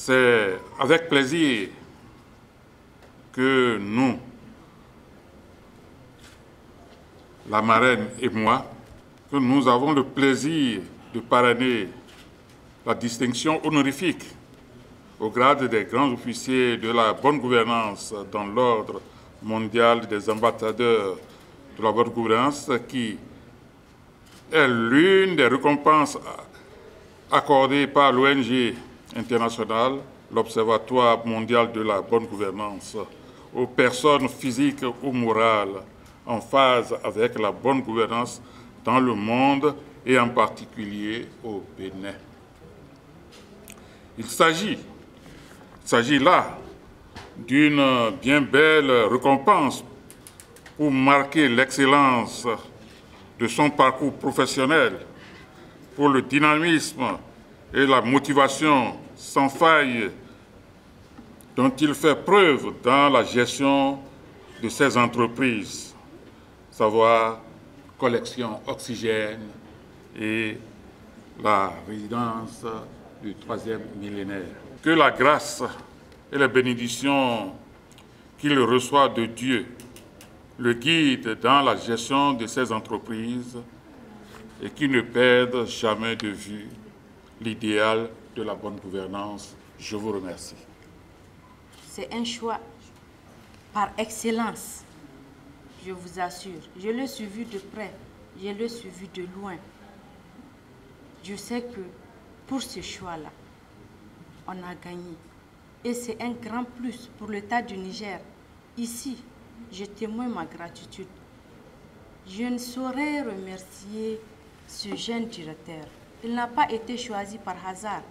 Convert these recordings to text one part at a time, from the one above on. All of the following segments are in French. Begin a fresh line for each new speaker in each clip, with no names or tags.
C'est avec plaisir que nous, la marraine et moi, que nous avons le plaisir de parrainer la distinction honorifique au grade des grands officiers de la bonne gouvernance dans l'ordre mondial des ambassadeurs de la bonne gouvernance, qui est l'une des récompenses accordées par l'ONG internationale, l'Observatoire mondial de la bonne gouvernance, aux personnes physiques ou morales en phase avec la bonne gouvernance dans le monde et en particulier au Bénin. Il s'agit là d'une bien belle récompense pour marquer l'excellence de son parcours professionnel, pour le dynamisme et la motivation sans faille dont il fait preuve dans la gestion de ses entreprises, savoir collection oxygène et la résidence du 3e millénaire. Que la grâce et les bénédictions qu'il reçoit de Dieu le guident dans la gestion de ses entreprises et qu'il ne perde jamais de vue l'idéal de la bonne gouvernance. Je vous remercie.
C'est un choix par excellence, je vous assure. Je l'ai suivi de près, je l'ai suivi de loin. Je sais que pour ce choix-là, on a gagné. Et c'est un grand plus pour l'État du Niger. Ici, je témoigne ma gratitude. Je ne saurais remercier ce jeune directeur. Il n'a pas été choisi par hasard.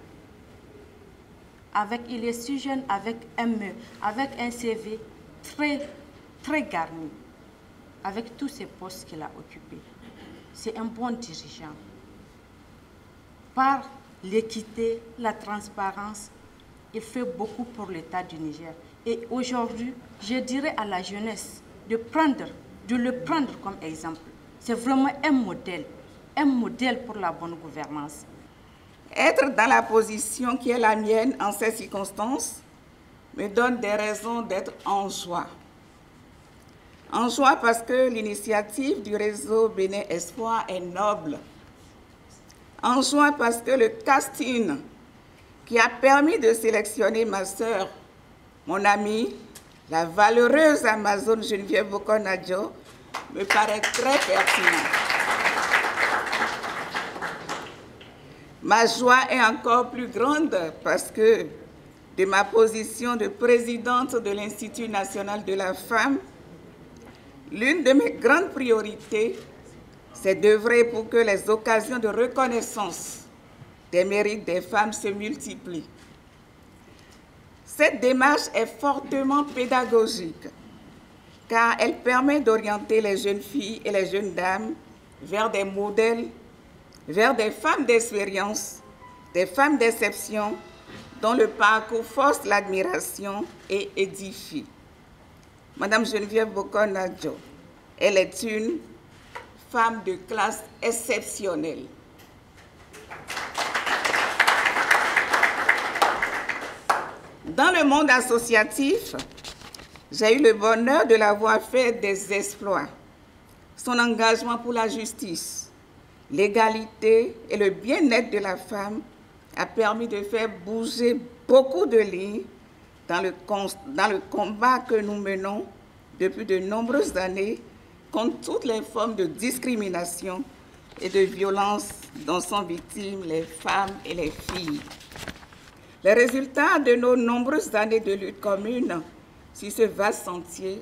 Il est si jeune avec un CV très garni, avec tous ces postes qu'il a occupés. C'est un bon dirigeant. Par l'équité, la transparence, il fait beaucoup pour l'État du Niger. Et aujourd'hui, je dirais à la jeunesse de le prendre comme exemple. C'est vraiment un modèle pour la bonne gouvernance.
Être dans la position qui est la mienne en ces circonstances me donne des raisons d'être en joie. En joie parce que l'initiative du réseau Bénin Espoir est noble. En joie parce que le casting qui a permis de sélectionner ma sœur, mon amie, la valeureuse Amazone Geneviève Bokon-Adjo, me paraît très pertinent. Ma joie est encore plus grande parce que, de ma position de présidente de l'Institut national de la femme, l'une de mes grandes priorités, c'est d'œuvrer pour que les occasions de reconnaissance des mérites des femmes se multiplient. Cette démarche est fortement pédagogique, car elle permet d'orienter les jeunes filles et les jeunes dames vers des modèles, vers des femmes d'expérience, des femmes d'exception, dont le parcours force l'admiration et édifie. Madame Geneviève Bokon-Adjo, elle est une femme de classe exceptionnelle. Dans le monde associatif, j'ai eu le bonheur de l'avoir fait des exploits. Son engagement pour la justice, l'égalité et le bien-être de la femme a permis de faire bouger beaucoup de lignes dans le combat que nous menons depuis de nombreuses années contre toutes les formes de discrimination et de violence dont sont victimes les femmes et les filles. Les résultats de nos nombreuses années de lutte commune sur ce vaste sentier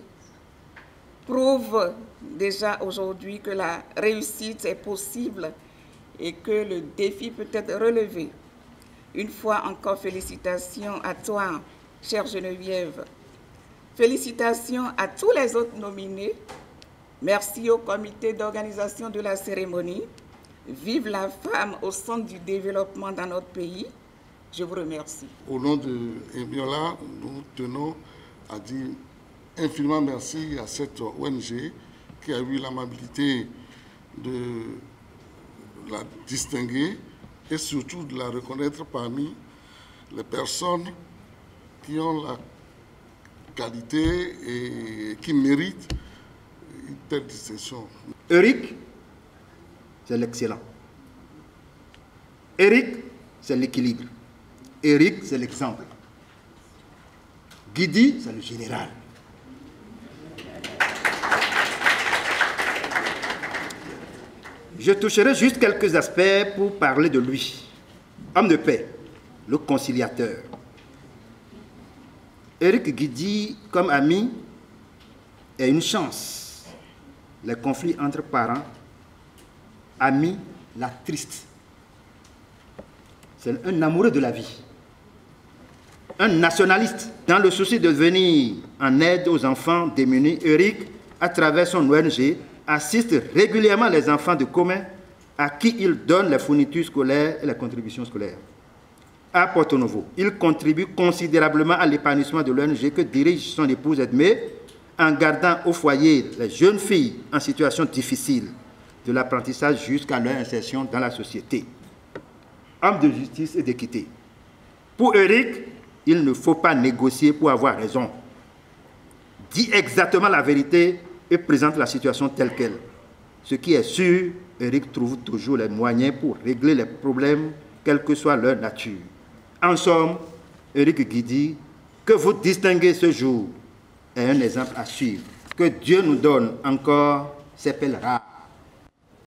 prouvent déjà aujourd'hui que la réussite est possible et que le défi peut être relevé. Une fois encore, félicitations à toi, chère Geneviève. Félicitations à tous les autres nominés. Merci au comité d'organisation de la cérémonie. Vive la femme au centre du développement dans notre pays. Je vous remercie.
Au nom de Emiola, nous tenons à dire infiniment merci à cette ONG qui a eu l'amabilité de la distinguer et surtout de la reconnaître parmi les personnes qui ont la qualité et qui méritent une telle distinction.
Eric, c'est l'excellent. Eric, c'est l'équilibre. Eric, c'est l'exemple. Guidi, c'est le général. Je toucherai juste quelques aspects pour parler de lui. Homme de paix, le conciliateur. Eric Guidi, comme ami, est une chance. Les conflits entre parents, amis, l'attriste. C'est un amoureux de la vie. Un nationaliste, dans le souci de venir en aide aux enfants démunis, Eric, à travers son ONG, assiste régulièrement les enfants de commun à qui il donne les fournitures scolaires et les contributions scolaires. À Porto Novo, il contribue considérablement à l'épanouissement de l'ONG que dirige son épouse Edmé, en gardant au foyer les jeunes filles en situation difficile, de l'apprentissage jusqu'à leur insertion dans la société. Homme de justice et d'équité. Pour Eric, il ne faut pas négocier pour avoir raison. Dit exactement la vérité et présente la situation telle qu'elle. Ce qui est sûr, Eric trouve toujours les moyens pour régler les problèmes, quelle que soit leur nature. En somme, Eric Guidi, que vous distinguez ce jour, est un exemple à suivre. Que Dieu nous donne encore ces pèlerins.